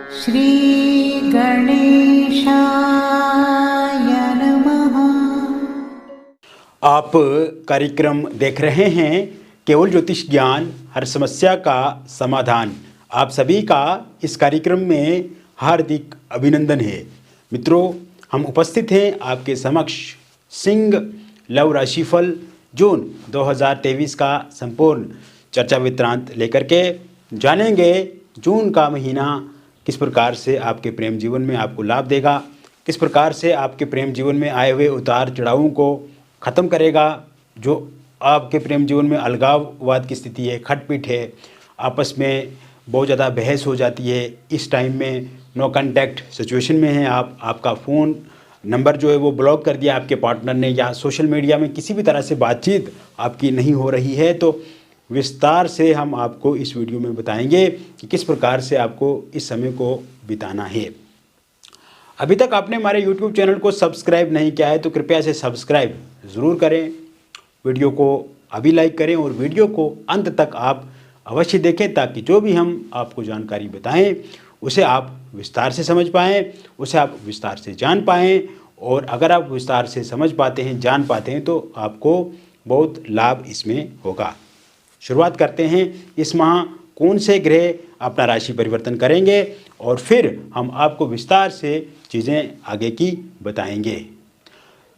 श्री गणेशाय नमः। आप कार्यक्रम देख रहे हैं केवल ज्योतिष ज्ञान, हर समस्या का समाधान। आप सभी का इस कार्यक्रम में हार्दिक अभिनंदन है। मित्रों, हम उपस्थित हैं आपके समक्ष सिंह लव राशिफल जून 2023 का संपूर्ण चर्चा वृत्तांत लेकर के जानेंगे जून का महीना किस प्रकार से आपके प्रेम जीवन में आपको लाभ देगा, किस प्रकार से आपके प्रेम जीवन में आए हुए उतार चढ़ावों को ख़त्म करेगा। जो आपके प्रेम जीवन में अलगाववाद की स्थिति है, खटपिट है, आपस में बहुत ज़्यादा बहस हो जाती है, इस टाइम में नो कांटेक्ट सिचुएशन में है आप, आपका फ़ोन नंबर जो है वो ब्लॉक कर दिया आपके पार्टनर ने, या सोशल मीडिया में किसी भी तरह से बातचीत आपकी नहीं हो रही है, तो विस्तार से हम आपको इस वीडियो में बताएंगे कि किस प्रकार से आपको इस समय को बिताना है। अभी तक आपने हमारे YouTube चैनल को सब्सक्राइब नहीं किया है तो कृपया से सब्सक्राइब ज़रूर करें, वीडियो को अभी लाइक करें और वीडियो को अंत तक आप अवश्य देखें, ताकि जो भी हम आपको जानकारी बताएं उसे आप विस्तार से समझ पाएँ, उसे आप विस्तार से जान पाएँ। और अगर आप विस्तार से समझ पाते हैं, जान पाते हैं, तो आपको बहुत लाभ इसमें होगा। शुरुआत करते हैं, इस माह कौन से ग्रह अपना राशि परिवर्तन करेंगे और फिर हम आपको विस्तार से चीज़ें आगे की बताएंगे।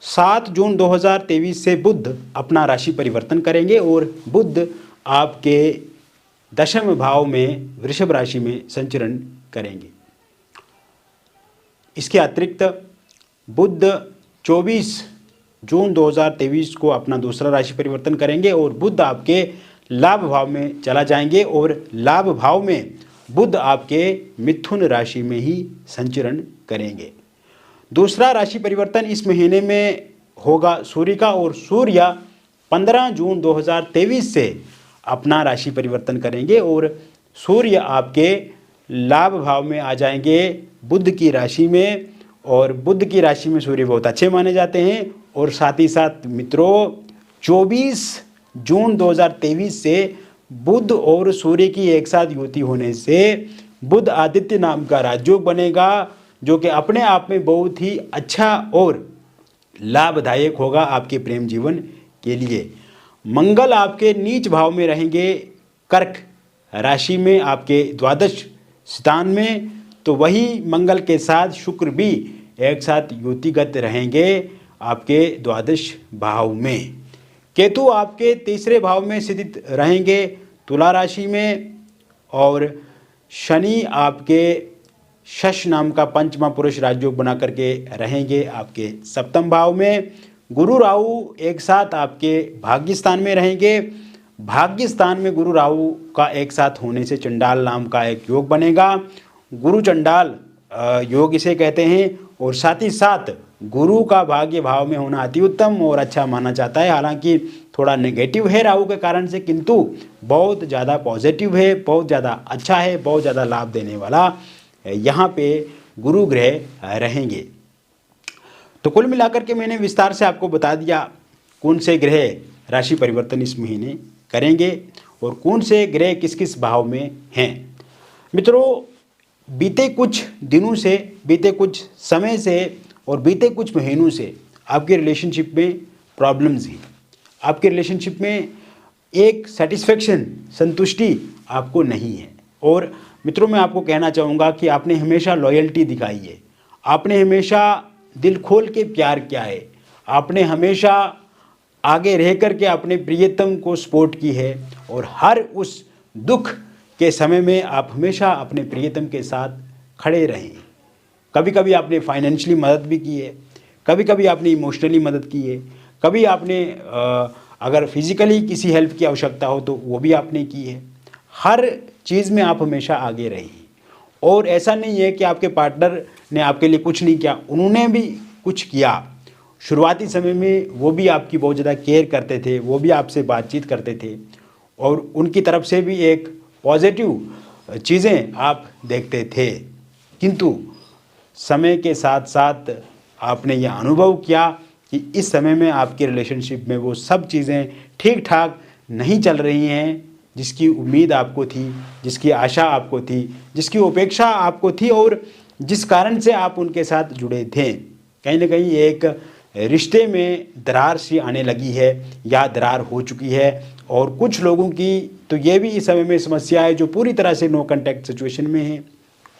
7 जून 2023 से बुध अपना राशि परिवर्तन करेंगे और बुध आपके दशम भाव में वृषभ राशि में संचरण करेंगे। इसके अतिरिक्त बुध 24 जून 2023 को अपना दूसरा राशि परिवर्तन करेंगे और बुध आपके लाभ भाव में चला जाएंगे और लाभ भाव में बुध आपके मिथुन राशि में ही संचरण करेंगे। दूसरा राशि परिवर्तन इस महीने में होगा सूर्य का, और सूर्य 15 जून 2023 से अपना राशि परिवर्तन करेंगे और सूर्य आपके लाभ भाव में आ जाएंगे बुध की राशि में, और बुध की राशि में सूर्य बहुत अच्छे माने जाते हैं। और साथ ही साथ मित्रों, 24 जून 2023 से बुध और सूर्य की एक साथ युति होने से बुध आदित्य नाम का राजयोग बनेगा, जो कि अपने आप में बहुत ही अच्छा और लाभदायक होगा आपके प्रेम जीवन के लिए। मंगल आपके नीच भाव में रहेंगे कर्क राशि में, आपके द्वादश स्थान में, तो वही मंगल के साथ शुक्र भी एक साथ युतिगत रहेंगे आपके द्वादश भाव में। केतु आपके तीसरे भाव में स्थित रहेंगे तुला राशि में, और शनि आपके शश नाम का पंचमा पुरुष राजयोग बना करके रहेंगे आपके सप्तम भाव में। गुरु राहु एक साथ आपके भाग्य स्थान में रहेंगे। भाग्य स्थान में गुरु राहु का एक साथ होने से चंडाल नाम का एक योग बनेगा, गुरु चंडाल योग इसे कहते हैं। और साथ ही साथ गुरु का भाग्य भाव में होना अति उत्तम और अच्छा माना जाता है। हालांकि थोड़ा नेगेटिव है राहु के कारण से, किंतु बहुत ज़्यादा पॉजिटिव है, बहुत ज़्यादा अच्छा है, बहुत ज़्यादा लाभ देने वाला यहाँ पे गुरु ग्रह रहेंगे। तो कुल मिलाकर के मैंने विस्तार से आपको बता दिया कौन से ग्रह राशि परिवर्तन इस महीने करेंगे और कौन से ग्रह किस किस भाव में हैं। मित्रों, बीते कुछ दिनों से, बीते कुछ समय से और बीते कुछ महीनों से आपके रिलेशनशिप में प्रॉब्लम्स हैं। आपके रिलेशनशिप में एक सेटिस्फेक्शन, संतुष्टि आपको नहीं है। और मित्रों, मैं आपको कहना चाहूँगा कि आपने हमेशा लॉयल्टी दिखाई है, आपने हमेशा दिल खोल के प्यार किया है, आपने हमेशा आगे रह कर के अपने प्रियतम को सपोर्ट की है, और हर उस दुख के समय में आप हमेशा अपने प्रियतम के साथ खड़े रहे। कभी कभी आपने फाइनेंशियली मदद भी की है, कभी कभी आपने इमोशनली मदद की है, कभी आपने अगर फिजिकली किसी हेल्प की आवश्यकता हो तो वो भी आपने की है। हर चीज़ में आप हमेशा आगे रहे। और ऐसा नहीं है कि आपके पार्टनर ने आपके लिए कुछ नहीं किया, उन्होंने भी कुछ किया। शुरुआती समय में वो भी आपकी बहुत ज़्यादा केयर करते थे, वो भी आपसे बातचीत करते थे, और उनकी तरफ से भी एक पॉजिटिव चीज़ें आप देखते थे। किंतु समय के साथ साथ आपने यह अनुभव किया कि इस समय में आपके रिलेशनशिप में वो सब चीज़ें ठीक ठाक नहीं चल रही हैं, जिसकी उम्मीद आपको थी, जिसकी आशा आपको थी, जिसकी उपेक्षा आपको थी और जिस कारण से आप उनके साथ जुड़े थे, कहीं ना कहीं एक रिश्ते में दरार सी आने लगी है या दरार हो चुकी है। और कुछ लोगों की तो ये भी इस समय में समस्या है जो पूरी तरह से नो कांटेक्ट सिचुएशन में है,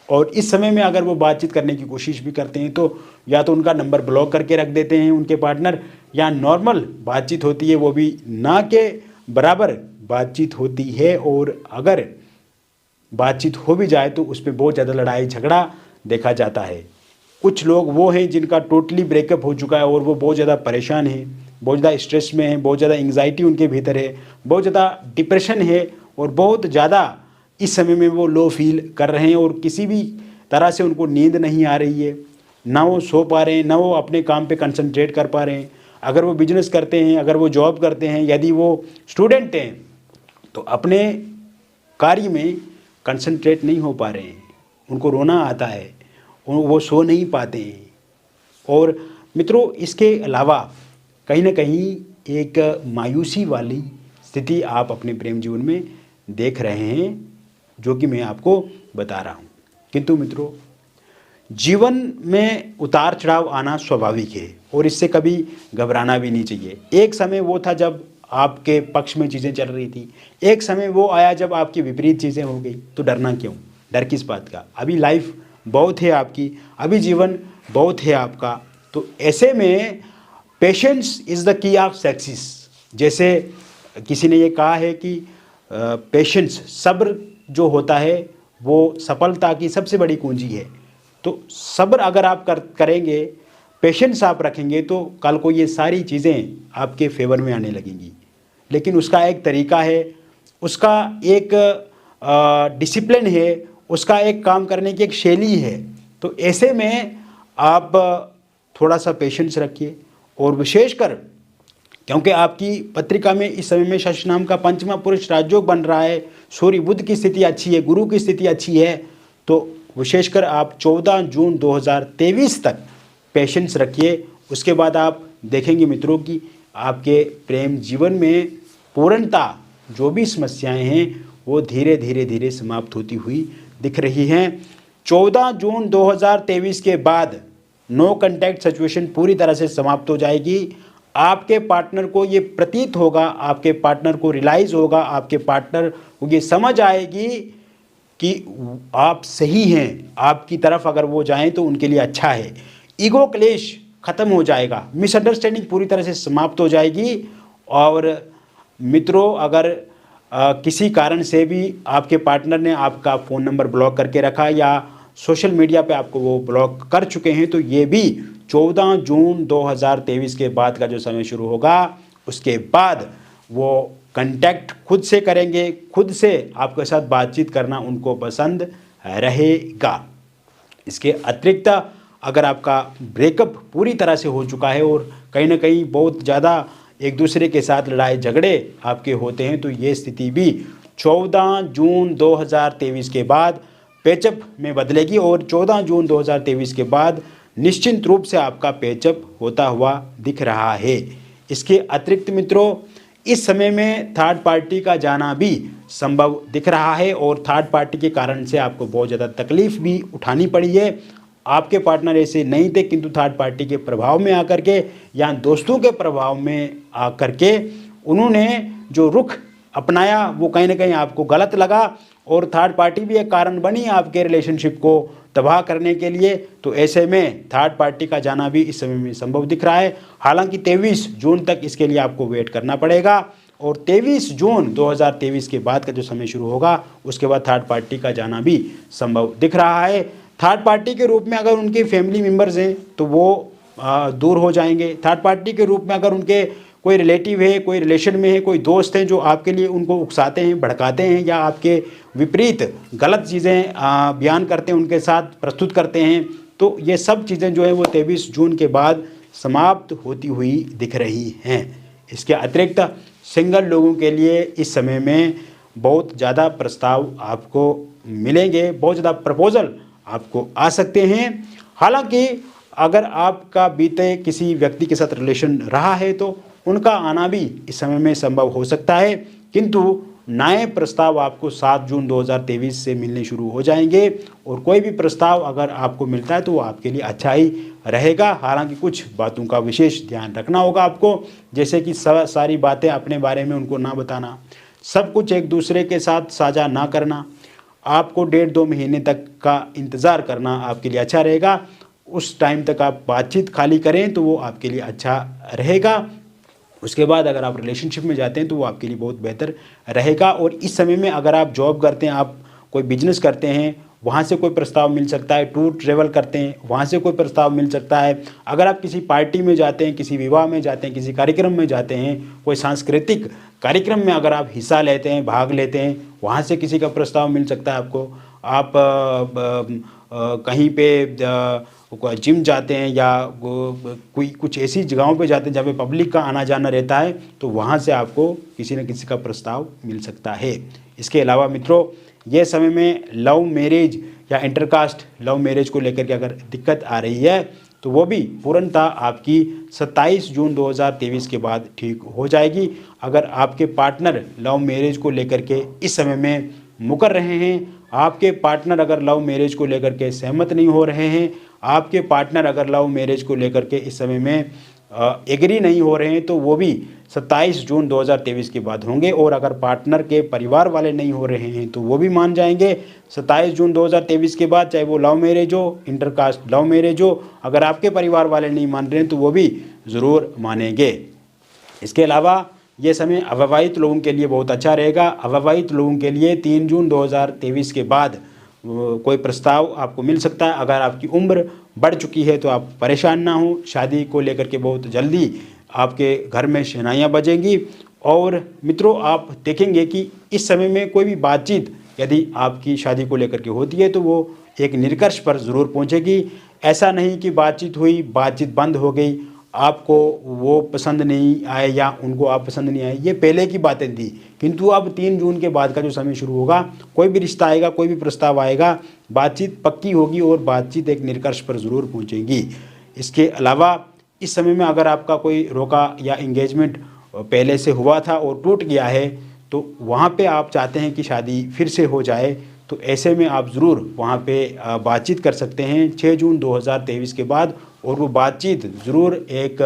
और इस समय में अगर वो बातचीत करने की कोशिश भी करते हैं तो या तो उनका नंबर ब्लॉक करके रख देते हैं उनके पार्टनर, या नॉर्मल बातचीत होती है वो भी ना के बराबर बातचीत होती है, और अगर बातचीत हो भी जाए तो उसमें बहुत ज़्यादा लड़ाई झगड़ा देखा जाता है। कुछ लोग वो हैं जिनका टोटली ब्रेकअप हो चुका है और वो बहुत ज़्यादा परेशान हैं, बहुत ज़्यादा स्ट्रेस में हैं, बहुत ज़्यादा एंग्जाइटी उनके भीतर है, बहुत ज़्यादा डिप्रेशन है, और बहुत ज़्यादा इस समय में वो लो फील कर रहे हैं और किसी भी तरह से उनको नींद नहीं आ रही है, ना वो सो पा रहे हैं, ना वो अपने काम पे कंसंट्रेट कर पा रहे हैं। अगर वो बिजनेस करते हैं, अगर वो जॉब करते हैं, यदि वो स्टूडेंट हैं तो अपने कार्य में कंसंट्रेट नहीं हो पा रहे हैं, उनको रोना आता है, वो सो नहीं पाते हैं। और मित्रों, इसके अलावा कहीं ना कहीं एक मायूसी वाली स्थिति आप अपने प्रेम जीवन में देख रहे हैं, जो कि मैं आपको बता रहा हूँ। किंतु मित्रों, जीवन में उतार चढ़ाव आना स्वाभाविक है और इससे कभी घबराना भी नहीं चाहिए। एक समय वो था जब आपके पक्ष में चीज़ें चल रही थी, एक समय वो आया जब आपकी विपरीत चीज़ें हो गई, तो डरना क्यों? डर किस बात का? अभी लाइफ बहुत है आपकी, अभी जीवन बहुत है आपका। तो ऐसे में patience is the key of success. जैसे किसी ने ये कहा है कि पेशेंस, सब्र जो होता है वो सफलता की सबसे बड़ी कुंजी है। तो सब्र अगर आप करेंगे, पेशेंस आप रखेंगे, तो कल को ये सारी चीज़ें आपके फेवर में आने लगेंगी। लेकिन उसका एक तरीका है, उसका एक डिसिप्लिन है, उसका एक काम करने की एक शैली है। तो ऐसे में आप थोड़ा सा पेशेंस रखिए, और विशेषकर क्योंकि आपकी पत्रिका में इस समय में शश नाम का पंचमा पुरुष राजयोग बन रहा है, सूर्य बुध की स्थिति अच्छी है, गुरु की स्थिति अच्छी है, तो विशेषकर आप 14 जून 2023 तक पेशेंस रखिए। उसके बाद आप देखेंगे मित्रों कि आपके प्रेम जीवन में पूर्णता, जो भी समस्याएं हैं वो धीरे धीरे धीरे समाप्त होती हुई दिख रही हैं। 14 जून 2023 के बाद नो कांटेक्ट सिचुएशन पूरी तरह से समाप्त हो जाएगी। आपके पार्टनर को ये प्रतीत होगा, आपके पार्टनर को रियलाइज़ होगा, आपके पार्टनर को ये समझ आएगी कि आप सही हैं, आपकी तरफ अगर वो जाएं तो उनके लिए अच्छा है। ईगो क्लेश खत्म हो जाएगा, मिसअंडरस्टैंडिंग पूरी तरह से समाप्त हो जाएगी। और मित्रों, अगर किसी कारण से भी आपके पार्टनर ने आपका फ़ोन नंबर ब्लॉक करके रखा या सोशल मीडिया पे आपको वो ब्लॉक कर चुके हैं, तो ये भी 14 जून 2023 के बाद का जो समय शुरू होगा, उसके बाद वो कांटेक्ट खुद से करेंगे, खुद से आपके साथ बातचीत करना उनको पसंद रहेगा। इसके अतिरिक्त अगर आपका ब्रेकअप पूरी तरह से हो चुका है और कहीं ना कहीं बहुत ज़्यादा एक दूसरे के साथ लड़ाई झगड़े आपके होते हैं, तो ये स्थिति भी 14 जून 2023 के बाद पेचअप में बदलेगी, और 14 जून 2023 के बाद निश्चिंत रूप से आपका पेचअप होता हुआ दिख रहा है। इसके अतिरिक्त मित्रों, इस समय में थर्ड पार्टी का जाना भी संभव दिख रहा है, और थर्ड पार्टी के कारण से आपको बहुत ज़्यादा तकलीफ भी उठानी पड़ी है। आपके पार्टनर ऐसे नहीं थे, किंतु थर्ड पार्टी के प्रभाव में आकर के या दोस्तों के प्रभाव में आकर के उन्होंने जो रुख अपनाया वो कहीं ना कहीं आपको गलत लगा, और थर्ड पार्टी भी एक कारण बनी आपके रिलेशनशिप को तबाह करने के लिए। तो ऐसे में थर्ड पार्टी का जाना भी इस समय में संभव दिख रहा है। हालांकि 23 जून तक इसके लिए आपको वेट करना पड़ेगा, और 23 जून 2023 के बाद का जो समय शुरू होगा उसके बाद थर्ड पार्टी का जाना भी संभव दिख रहा है। थर्ड पार्टी के रूप में अगर उनके फैमिली मेम्बर्स हैं तो वो दूर हो जाएंगे। थर्ड पार्टी के रूप में अगर उनके कोई रिलेटिव है, कोई रिलेशन में है, कोई दोस्त हैं जो आपके लिए उनको उकसाते हैं, भड़काते हैं, या आपके विपरीत गलत चीज़ें बयान करते हैं, उनके साथ प्रस्तुत करते हैं, तो ये सब चीज़ें जो है वो 23 जून के बाद समाप्त होती हुई दिख रही हैं। इसके अतिरिक्त सिंगल लोगों के लिए इस समय में बहुत ज़्यादा प्रस्ताव आपको मिलेंगे, बहुत ज़्यादा प्रपोजल आपको आ सकते हैं। हालांकि अगर आपका बीते किसी व्यक्ति के साथ रिलेशन रहा है तो उनका आना भी इस समय में संभव हो सकता है, किंतु नए प्रस्ताव आपको 7 जून 2023 से मिलने शुरू हो जाएंगे और कोई भी प्रस्ताव अगर आपको मिलता है तो वो आपके लिए अच्छा ही रहेगा। हालांकि कुछ बातों का विशेष ध्यान रखना होगा आपको, जैसे कि सारी बातें अपने बारे में उनको ना बताना, सब कुछ एक दूसरे के साथ साझा ना करना, आपको 1.5-2 महीने तक का इंतज़ार करना आपके लिए अच्छा रहेगा। उस टाइम तक आप बातचीत खाली करें तो वो आपके लिए अच्छा रहेगा। उसके बाद अगर आप रिलेशनशिप में जाते हैं तो वो आपके लिए बहुत बेहतर रहेगा। और इस समय में अगर आप जॉब करते हैं, आप कोई बिजनेस करते हैं, वहाँ से कोई प्रस्ताव मिल सकता है। टूर ट्रेवल करते हैं, वहाँ से कोई प्रस्ताव मिल सकता है। अगर आप किसी पार्टी में जाते हैं, किसी विवाह में जाते हैं, किसी कार्यक्रम में जाते हैं, कोई सांस्कृतिक कार्यक्रम में अगर आप हिस्सा लेते हैं, भाग लेते हैं, वहाँ से किसी का प्रस्ताव मिल सकता है आपको। आप कहीं पे जिम जाते हैं या कोई कुछ ऐसी जगहों पे जाते हैं जहाँ पे पब्लिक का आना जाना रहता है, तो वहाँ से आपको किसी न किसी का प्रस्ताव मिल सकता है। इसके अलावा मित्रों, ये समय में लव मैरिज या इंटरकास्ट लव मैरिज को लेकर के अगर दिक्कत आ रही है तो वो भी पूर्णतः आपकी 27 जून 2023 के बाद ठीक हो जाएगी। अगर आपके पार्टनर लव मैरिज को लेकर के इस समय में मुकर रहे हैं, आपके पार्टनर अगर लव मैरिज को लेकर के सहमत नहीं हो रहे हैं, आपके पार्टनर अगर लव मैरिज को लेकर के इस समय में एग्री नहीं हो रहे हैं, तो वो भी 27 जून 2023 के बाद होंगे। और अगर पार्टनर के परिवार वाले नहीं हो रहे हैं तो वो भी मान जाएंगे 27 जून 2023 के बाद, चाहे वो लव मैरिज हो, इंटरकास्ट लव मैरिज हो। अगर आपके परिवार वाले नहीं मान रहे हैं तो वो भी ज़रूर मानेंगे। इसके अलावा ये समय अविवाहित लोगों के लिए बहुत अच्छा रहेगा। अविवाहित लोगों के लिए 3 जून 2023 के बाद कोई प्रस्ताव आपको मिल सकता है। अगर आपकी उम्र बढ़ चुकी है तो आप परेशान ना हो, शादी को लेकर के बहुत जल्दी आपके घर में शहनाइयाँ बजेंगी। और मित्रों, आप देखेंगे कि इस समय में कोई भी बातचीत यदि आपकी शादी को लेकर के होती है तो वो एक निष्कर्ष पर ज़रूर पहुँचेगी। ऐसा नहीं कि बातचीत हुई, बातचीत बंद हो गई, आपको वो पसंद नहीं आए या उनको आप पसंद नहीं आए, ये पहले की बातें थी। किंतु अब 3 जून के बाद का जो समय शुरू होगा, कोई भी रिश्ता आएगा, कोई भी प्रस्ताव आएगा, बातचीत पक्की होगी और बातचीत एक निष्कर्ष पर ज़रूर पहुंचेगी। इसके अलावा इस समय में अगर आपका कोई रोका या एंगेजमेंट पहले से हुआ था और टूट गया है, तो वहाँ पे आप चाहते हैं कि शादी फिर से हो जाए, तो ऐसे में आप ज़रूर वहाँ पे बातचीत कर सकते हैं 6 जून 2023 के बाद। और वो बातचीत ज़रूर एक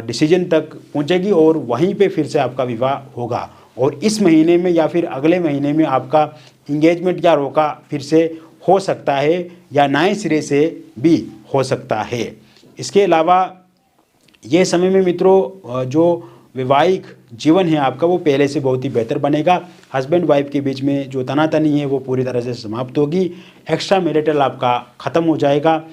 डिसीजन तक पहुँचेगी और वहीं पे फिर से आपका विवाह होगा। और इस महीने में या फिर अगले महीने में आपका इंगेजमेंट या रोका फिर से हो सकता है या नए सिरे से भी हो सकता है। इसके अलावा ये समय में मित्रों, जो वैवाहिक जीवन है आपका, वो पहले से बहुत ही बेहतर बनेगा। हस्बैंड वाइफ के बीच में जो तनातनी है वो पूरी तरह से समाप्त होगी। एक्स्ट्रा मैरिटल आपका ख़त्म हो जाएगा,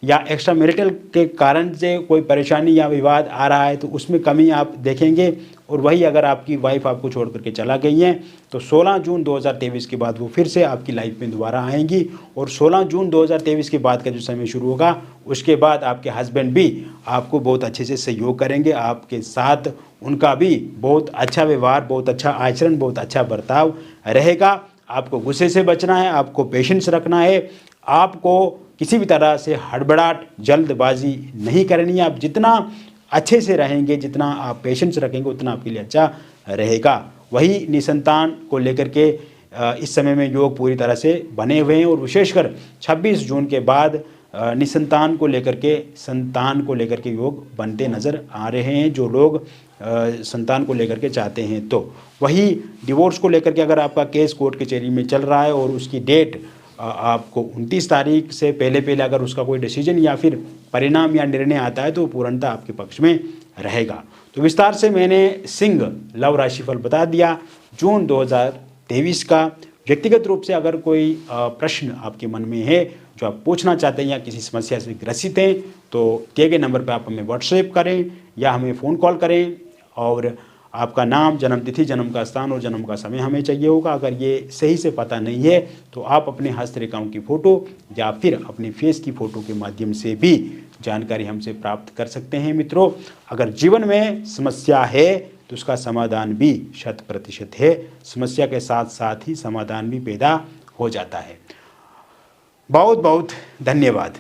या एक्स्ट्रा मैरिटल के कारण से कोई परेशानी या विवाद आ रहा है तो उसमें कमी आप देखेंगे। और वही अगर आपकी वाइफ आपको छोड़ करके चला गई है तो 16 जून 2023 के बाद वो फिर से आपकी लाइफ में दोबारा आएंगी। और 16 जून 2023 के बाद का जो समय शुरू होगा, उसके बाद आपके हस्बैंड भी आपको बहुत अच्छे से सहयोग करेंगे। आपके साथ उनका भी बहुत अच्छा व्यवहार, बहुत अच्छा आचरण, बहुत अच्छा बर्ताव रहेगा। आपको गुस्से से बचना है, आपको पेशेंस रखना है, आपको किसी भी तरह से हड़बड़ाहट, जल्दबाजी नहीं करनी है। आप जितना अच्छे से रहेंगे, जितना आप पेशेंस रखेंगे, उतना आपके लिए अच्छा रहेगा। वही निसंतान को लेकर के इस समय में योग पूरी तरह से बने हुए हैं। और विशेषकर 26 जून के बाद निसंतान को लेकर के, संतान को लेकर के योग बनते नज़र आ रहे हैं। जो लोग संतान को लेकर के चाहते हैं, तो वही डिवोर्स को लेकर के अगर आपका केस कोर्ट कचहरी में चल रहा है और उसकी डेट आपको 29 तारीख से पहले अगर उसका कोई डिसीजन या फिर परिणाम या निर्णय आता है तो पूर्णतः आपके पक्ष में रहेगा। तो विस्तार से मैंने सिंह लव राशिफल बता दिया जून 2023 का। व्यक्तिगत रूप से अगर कोई प्रश्न आपके मन में है जो आप पूछना चाहते हैं या किसी समस्या से ग्रसित हैं, तो दिए गए नंबर पर आप हमें व्हाट्सएप करें या हमें फ़ोन कॉल करें। और आपका नाम, जन्मतिथि, जन्म का स्थान और जन्म का समय हमें चाहिए होगा। अगर ये सही से पता नहीं है तो आप अपने हस्तरेखाओं की फ़ोटो या फिर अपने फेस की फ़ोटो के माध्यम से भी जानकारी हमसे प्राप्त कर सकते हैं। मित्रों, अगर जीवन में समस्या है तो उसका समाधान भी 100% है। समस्या के साथ साथ ही समाधान भी पैदा हो जाता है। बहुत बहुत धन्यवाद।